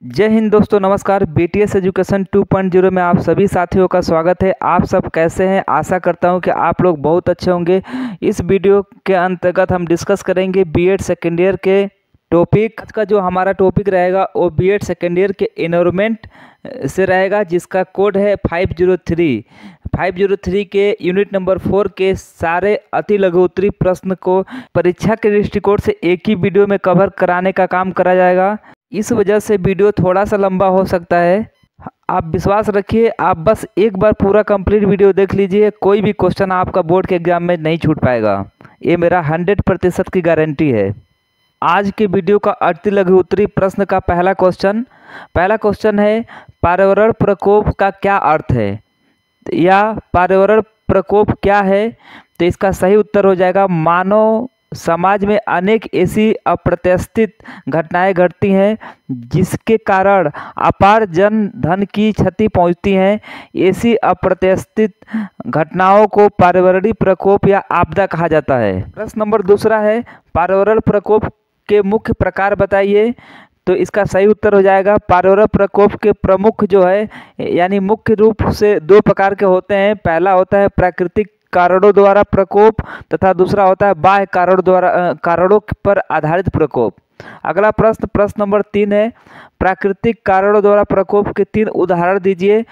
जय हिंद दोस्तों, नमस्कार। बीटीएस एजुकेशन 2.0 में आप सभी साथियों का स्वागत है। आप सब कैसे हैं? आशा करता हूं कि आप लोग बहुत अच्छे होंगे। इस वीडियो के अंतर्गत हम डिस्कस करेंगे बीएड सेकेंड ईयर के टॉपिक। आज का जो हमारा टॉपिक रहेगा वो बीएड सेकेंड ईयर के एनवायरनमेंट से रहेगा, जिसका कोड है 503। 503 के यूनिट नंबर 4 के सारे अति लघु उत्तरीय प्रश्न को परीक्षा के दृष्टिकोण से एक ही वीडियो में कवर कराने का काम करा जाएगा। इस वजह से वीडियो थोड़ा सा लंबा हो सकता है। आप विश्वास रखिए, आप बस एक बार पूरा कंप्लीट वीडियो देख लीजिए, कोई भी क्वेश्चन आपका बोर्ड के एग्जाम में नहीं छूट पाएगा। ये मेरा 100% की गारंटी है। आज के वीडियो का अति लघु उत्तरीय प्रश्न का पहला क्वेश्चन है, पर्यावरण प्रकोप का क्या अर्थ है, या पर्यावरण प्रकोप क्या है? तो इसका सही उत्तर हो जाएगा, मानव समाज में अनेक ऐसी अप्रत्याशित घटनाएं घटती हैं जिसके कारण अपार जन धन की क्षति पहुंचती है। ऐसी अप्रत्याशित घटनाओं को पर्यावरणीय प्रकोप या आपदा कहा जाता है। प्रश्न नंबर दूसरा है, पर्यावरण प्रकोप के मुख्य प्रकार बताइए। तो इसका सही उत्तर हो जाएगा, पर्यावरण प्रकोप के प्रमुख जो है यानी मुख्य रूप से दो प्रकार के होते हैं। पहला होता है प्राकृतिक कारणों द्वारा प्रकोप तथा दूसरा होता है बाह्य कारणों पर आधारित प्रकोप। अगला प्रश्न नंबर 3 है, प्राकृतिक कारणों द्वारा प्रकोप के 3 उदाहरण दीजिए।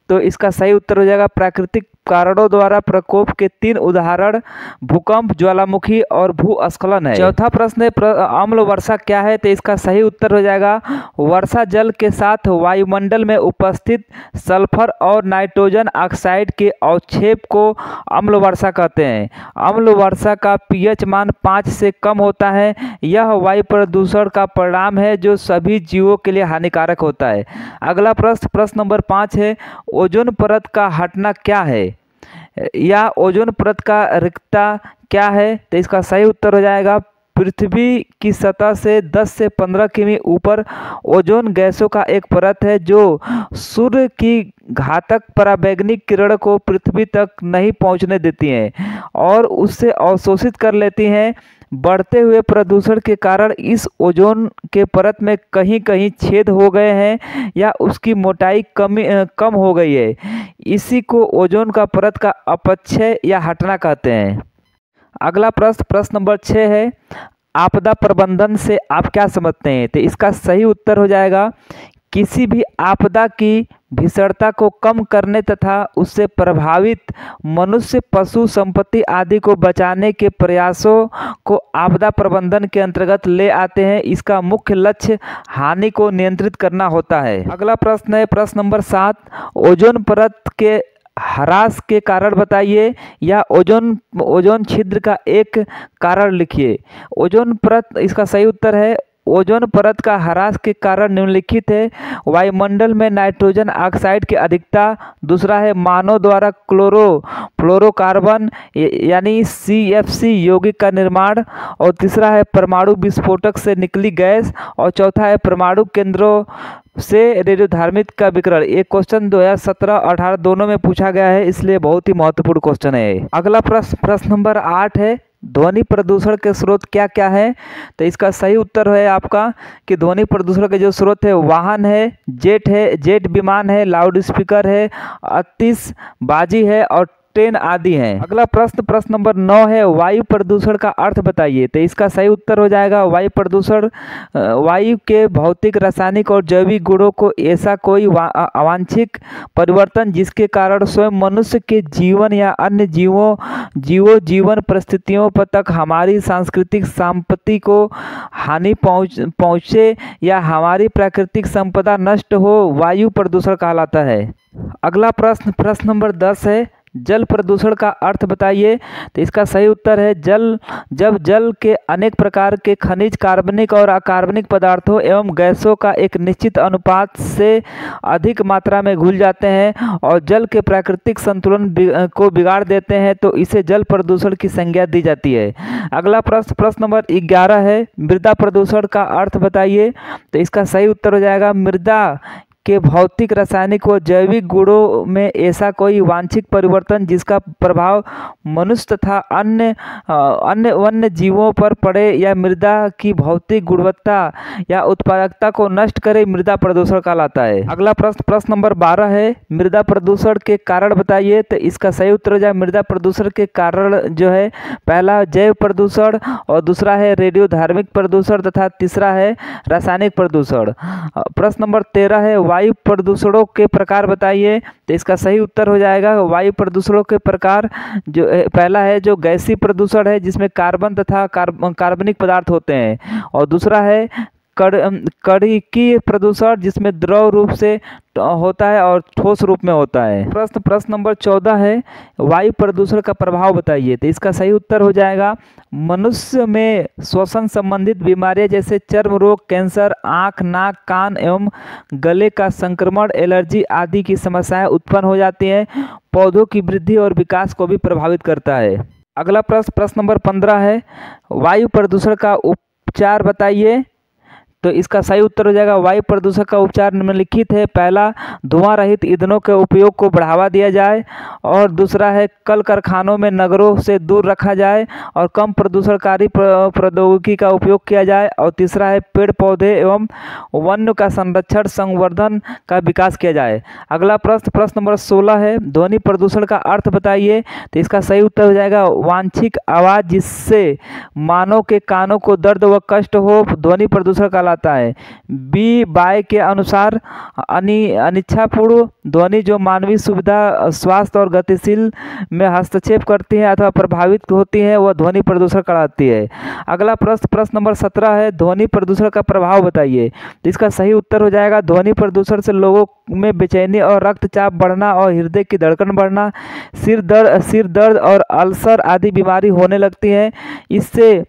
तो इसका सही उत्तर हो जाएगा, प्राकृतिक कारणों द्वारा प्रकोप के 3 उदाहरण भूकंप, ज्वालामुखी और भूस्खलन है। चौथा प्रश्न है, अम्ल वर्षा क्या है? तो इसका सही उत्तर हो जाएगा, वर्षा जल के साथ वायुमंडल में उपस्थित सल्फर और नाइट्रोजन ऑक्साइड के अवक्षेप को अम्ल वर्षा कहते हैं। अम्ल वर्षा का पीएच मान 5 से कम होता है। यह वायु प्रदूषण का परिणाम है जो सभी जीवों के लिए हानिकारक होता है। अगला प्रश्न नंबर 5 है, ओजोन परत का हटना क्या है, या ओजोन परत का रिक्तता क्या है? तो इसका सही उत्तर हो जाएगा, पृथ्वी की सतह से 10 से 15 किमी ऊपर ओजोन गैसों का एक परत है जो सूर्य की घातक पराबैंगनी किरण को पृथ्वी तक नहीं पहुंचने देती हैं और उससे अवशोषित कर लेती हैं। बढ़ते हुए प्रदूषण के कारण इस ओजोन के परत में कहीं कहीं छेद हो गए हैं या उसकी मोटाई कम हो गई है। इसी को ओजोन का परत का अपक्षय या हटना कहते हैं। अगला प्रश्न नंबर 6 है, आपदा प्रबंधन से आप क्या समझते हैं? तो इसका सही उत्तर हो जाएगा, किसी भी आपदा की भीषणता को कम करने तथा उससे प्रभावित मनुष्य, पशु, संपत्ति आदि को बचाने के प्रयासों को आपदा प्रबंधन के अंतर्गत ले आते हैं। इसका मुख्य लक्ष्य हानि को नियंत्रित करना होता है। अगला प्रश्न है, प्रश्न नंबर 7, ओजोन परत के ह्रास के कारण बताइए, या ओजोन छिद्र का एक कारण लिखिए। ओजोन परत, इसका सही उत्तर है, ओजोन परत का ह्रास के कारण निम्नलिखित है, वायुमंडल में नाइट्रोजन ऑक्साइड की अधिकता, दूसरा है मानव द्वारा फ्लोरोकार्बन यानी CFC यौगिक का निर्माण, और तीसरा है परमाणु विस्फोटक से निकली गैस, और चौथा है परमाणु केंद्रों से रेडियोधर्मित का विकिरण। ये क्वेश्चन 2017-18 दोनों में पूछा गया है, इसलिए बहुत ही महत्वपूर्ण क्वेश्चन है। अगला प्रश्न नंबर 8 है, ध्वनि प्रदूषण के स्रोत क्या क्या है? तो इसका सही उत्तर है आपका कि ध्वनि प्रदूषण के जो स्रोत है, वाहन है, जेट विमान है, लाउड स्पीकर है, आतिशबाजी है और ट्रेन आदि हैं। अगला प्रश्न नंबर 9 है, वायु प्रदूषण का अर्थ बताइए। तो इसका सही उत्तर हो जाएगा, वायु प्रदूषण वायु के भौतिक, रासायनिक और जैविक गुणों को ऐसा कोई अवांछित परिवर्तन जिसके कारण स्वयं मनुष्य के जीवन या अन्य जीवन परिस्थितियों पर तक हमारी सांस्कृतिक संपत्ति को हानि पहुँचे या हमारी प्राकृतिक संपदा नष्ट हो, वायु प्रदूषण कहलाता है। अगला प्रश्न नंबर 10 है, जल प्रदूषण का अर्थ बताइए। तो इसका सही उत्तर है, जब जल के अनेक प्रकार के खनिज, कार्बनिक और अकार्बनिक पदार्थों एवं गैसों का एक निश्चित अनुपात से अधिक मात्रा में घुल जाते हैं और जल के प्राकृतिक संतुलन को बिगाड़ देते हैं, तो इसे जल प्रदूषण की संज्ञा दी जाती है। अगला प्रश्न नंबर 11 है, मृदा प्रदूषण का अर्थ बताइए। तो इसका सही उत्तर हो जाएगा, मृदा के भौतिक, रासायनिक व जैविक गुणों में ऐसा कोई वांछित परिवर्तन जिसका प्रभाव मनुष्य तथा अन्य वन्य जीवों पर पड़े या मृदा की भौतिक गुणवत्ता या उत्पादकता को नष्ट करे, मृदा प्रदूषण कहलाता है। अगला प्रश्न नंबर 12 है, मृदा प्रदूषण के कारण बताइए। तो इसका सही उत्तर हो जाए मृदा प्रदूषण के कारण जो है, पहला जैव प्रदूषण और दूसरा है रेडियो धार्मिक प्रदूषण तथा तीसरा है रासायनिक प्रदूषण। प्रश्न नंबर 13 है, वायु प्रदूषणों के प्रकार बताइए। तो इसका सही उत्तर हो जाएगा वायु प्रदूषणों के प्रकार जो पहला है जो गैसीय प्रदूषण है, जिसमें कार्बन तथा कार्बनिक पदार्थ होते हैं, और दूसरा है कणिकीय प्रदूषण, जिसमें द्रव रूप से होता है और ठोस रूप में होता है। प्रश्न नंबर 14 है, वायु प्रदूषण का प्रभाव बताइए। तो इसका सही उत्तर हो जाएगा मनुष्य में श्वसन संबंधित बीमारियां जैसे चर्म रोग, कैंसर, आँख, नाक, कान एवं गले का संक्रमण, एलर्जी आदि की समस्याएं उत्पन्न हो जाती हैं। पौधों की वृद्धि और विकास को भी प्रभावित करता है। अगला प्रश्न नंबर 15 है, वायु प्रदूषण का उपचार बताइए। तो इसका सही उत्तर हो जाएगा वायु प्रदूषण का उपचार निम्नलिखित है। पहला, धुआं रहित ईंधनों के उपयोग को बढ़ावा दिया जाए, और दूसरा है कल कारखानों में नगरों से दूर रखा जाए और कम प्रदूषणकारी प्रौद्योगिकी का उपयोग किया जाए, और तीसरा है पेड़ पौधे एवं वन्य का संरक्षण संवर्धन का विकास किया जाए। अगला प्रश्न नंबर 16 है, ध्वनि प्रदूषण का अर्थ बताइए। तो इसका सही उत्तर हो जाएगा वांछित आवाज़ जिससे मानव के कानों को दर्द व कष्ट हो, ध्वनि प्रदूषण आता है। बी बाय के अनुसार अनिच्छापूर्ण ध्वनि जो मानवीय सुविधा, स्वास्थ्य और गतिशील में हस्तक्षेप करती है अथवा प्रभावित होती है, वह ध्वनि प्रदूषण कहलाती है। अगला प्रश्न नंबर 17 है, ध्वनि प्रदूषण का प्रभाव बताइए। तो इसका सही उत्तर हो जाएगा ध्वनि प्रदूषण से लोगों में बेचैनी और रक्तचाप बढ़ना और हृदय की धड़कन बढ़ना, सिर दर्द और अल्सर आदि बीमारी होने लगती है। इसके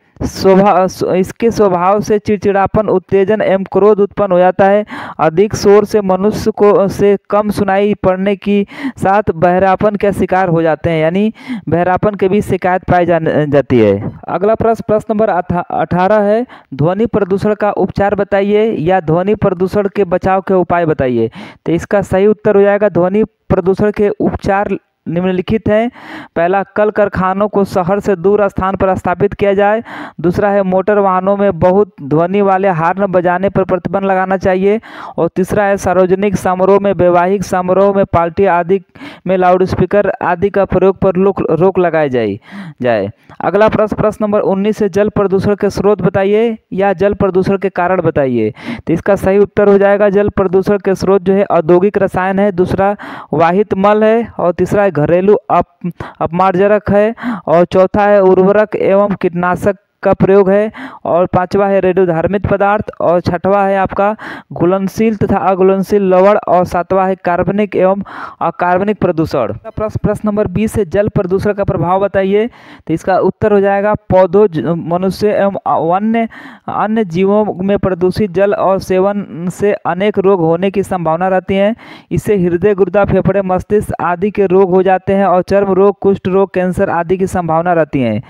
स्वभाव से चिड़चिड़ापन, उत्तेजन एवं क्रोध उत्पन्न हो जाता है। अधिक शोर से मनुष्य को से कम सुनाई पड़ने की साथ बहरापन का शिकार हो जाते हैं, यानी बहरापन के भी शिकायत पाई जाती है। अगला प्रश्न नंबर 18 है, ध्वनि प्रदूषण का उपचार बताइए या ध्वनि प्रदूषण के बचाव के उपाय बताइए। तो इसका सही उत्तर हो जाएगा ध्वनि प्रदूषण के उपचार निम्नलिखित हैं। पहला, कल कारखानों को शहर से दूर स्थान पर स्थापित किया जाए। दूसरा है मोटर वाहनों में बहुत ध्वनि वाले हार्न बजाने पर प्रतिबंध लगाना चाहिए, और तीसरा है सार्वजनिक समारोह में, वैवाहिक समारोह में, पार्टी आदि में लाउडस्पीकर आदि का प्रयोग पर रोक लगाई जाए। अगला प्रश्न नंबर 19 है, जल प्रदूषण के स्रोत बताइए या जल प्रदूषण के कारण बताइए। तो इसका सही उत्तर हो जाएगा जल प्रदूषण के स्रोत जो है औद्योगिक रसायन है, दूसरा वाहित मल है, और तीसरा घरेलू अपमार्जक है, और चौथा है उर्वरक एवं कीटनाशक का प्रयोग है, और पांचवा है रेडियोधार्मिक पदार्थ, और छठवां है आपका घुलनशील तथा अघुलनशील लवण, और सातवां है कार्बनिक एवं अकार्बनिक प्रदूषण। प्रश्न नंबर 20 है, जल प्रदूषण का प्रभाव बताइए। तो इसका उत्तर हो जाएगा पौधों, मनुष्य एवं अन्य जीवों में प्रदूषित जल और सेवन से अनेक रोग होने की संभावना रहती है। इससे हृदय, गुर्दा, फेफड़े, मस्तिष्क आदि के रोग हो जाते हैं, और चर्म रोग, कुष्ठ रोग, कैंसर आदि की संभावना रहती है।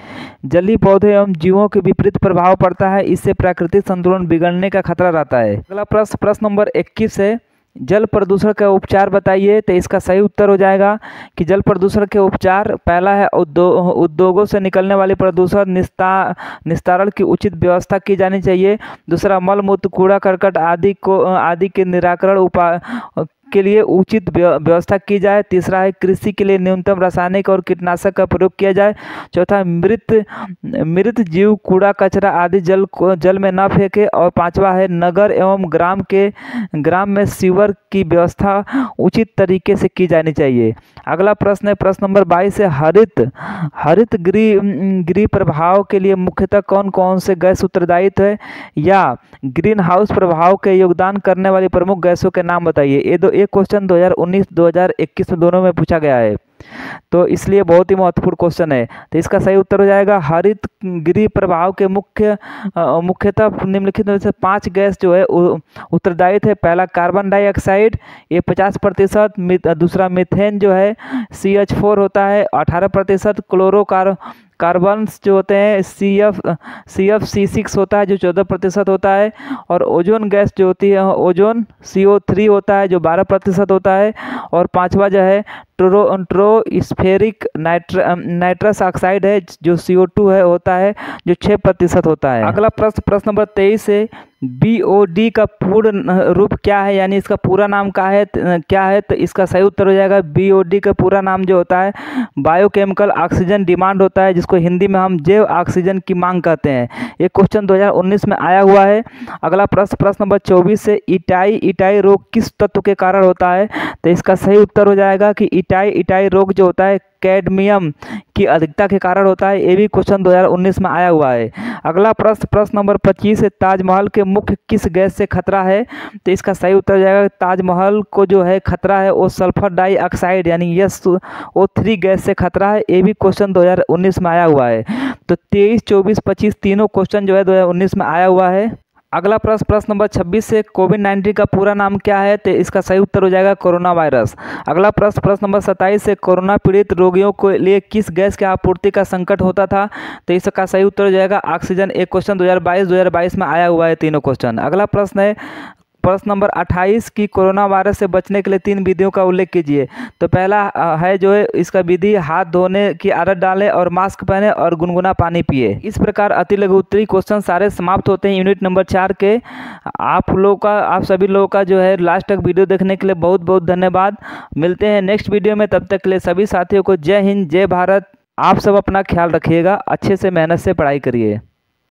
जलीय पौधे एवं जीवों के विपरीत प्रभाव पड़ता है, इससे प्राकृतिक संतुलन बिगड़ने का खतरा रहता है। अगला प्रश्न नंबर 21 है, जल प्रदूषण का उपचार बताइए। तो इसका सही उत्तर हो जाएगा कि जल प्रदूषण के उपचार, पहला है उद्योगों से निकलने वाले प्रदूषण निस्तारण की उचित व्यवस्था की जानी चाहिए। दूसरा, मल मूत्र, कूड़ा करकट आदि के निराकरण उपाय के लिए उचित व्यवस्था की जाए। तीसरा है कृषि के लिए न्यूनतम रासायनिक और कीटनाशक का प्रयोग किया जाए। चौथा, मृत जीव, कूड़ा कचरा आदि जल में न फेंके, और पांचवा है नगर एवं ग्राम में सीवर की व्यवस्था उचित तरीके से की जानी चाहिए। अगला प्रश्न है प्रश्न नंबर 22 है, हरित गृह प्रभाव के लिए मुख्यतः कौन कौन से गैस उत्तरदायित्व है, या ग्रीन हाउस प्रभाव के योगदान करने वाली प्रमुख गैसों के नाम बताइए। ये क्वेश्चन 2019-2021 में दोनों में पूछा गया है, तो इसलिए बहुत ही महत्वपूर्ण क्वेश्चन है। तो इसका सही उत्तर हो जाएगा हरित गृह प्रभाव के मुख्यतः निम्नलिखित में से 5 गैस जो है उत्तरदायित्व है। पहला, कार्बन डाइऑक्साइड, ये 50%, दूसरा मीथेन जो है CH4 होता है 18%, कार्बन्स जो होते हैं CFC6 होता है जो 14% होता है, और ओजोन गैस जो होती है ओजोन CO3 होता है जो 12% होता है, और पांचवा जो है ट्रोस्फेरिक नाइट्रस ऑक्साइड है जो CO2 है होता है जो 6% होता है। अगला प्रश्न नंबर 23 है, BOD का पूर्ण रूप क्या है, यानी इसका पूरा नाम क्या है। तो इसका सही उत्तर हो जाएगा BOD का पूरा नाम जो होता है बायोकेमिकल ऑक्सीजन डिमांड होता है, जिसको हिंदी में हम जैव ऑक्सीजन की मांग कहते हैं। ये क्वेश्चन 2019 में आया हुआ है। अगला प्रश्न नंबर 24 से इटाई रोग किस तत्व के कारण होता है। तो इसका सही उत्तर हो जाएगा कि इटाई रोग जो होता है कैडमियम की अधिकता के कारण होता है। ये भी क्वेश्चन 2019 में आया हुआ है। अगला प्रश्न नंबर 25 है, ताजमहल के मुख्य किस गैस से खतरा है। तो इसका सही उत्तर हो जाएगा ताजमहल को जो है खतरा है वो सल्फर डाइऑक्साइड यानी SO3 गैस से खतरा है। ये भी क्वेश्चन 2019 में आया हुआ है। तो 23, 24, 25 तीनों क्वेश्चन जो है 2019 में आया हुआ है। अगला प्रश्न नंबर 26 से कोविड-19 का पूरा नाम क्या है। तो इसका सही उत्तर हो जाएगा कोरोना वायरस। अगला प्रश्न नंबर 27 से कोरोना पीड़ित रोगियों के लिए किस गैस की आपूर्ति का संकट होता था। तो इसका सही उत्तर हो जाएगा ऑक्सीजन। एक क्वेश्चन 2022 में आया हुआ है तीनों क्वेश्चन। अगला प्रश्न है प्रश्न नंबर 28 की कोरोना वायरस से बचने के लिए 3 विधियों का उल्लेख कीजिए। तो पहला है जो है इसका विधि हाथ धोने की आदत डालें और मास्क पहने और गुनगुना पानी पिए। इस प्रकार अति लघु उत्तरीय क्वेश्चन सारे समाप्त होते हैं यूनिट नंबर 4 के। आप सभी लोगों का जो है लास्ट तक वीडियो देखने के लिए बहुत बहुत धन्यवाद। मिलते हैं नेक्स्ट वीडियो में, तब तक के लिए सभी साथियों को जय हिंद जय भारत। आप सब अपना ख्याल रखिएगा, अच्छे से मेहनत से पढ़ाई करिए।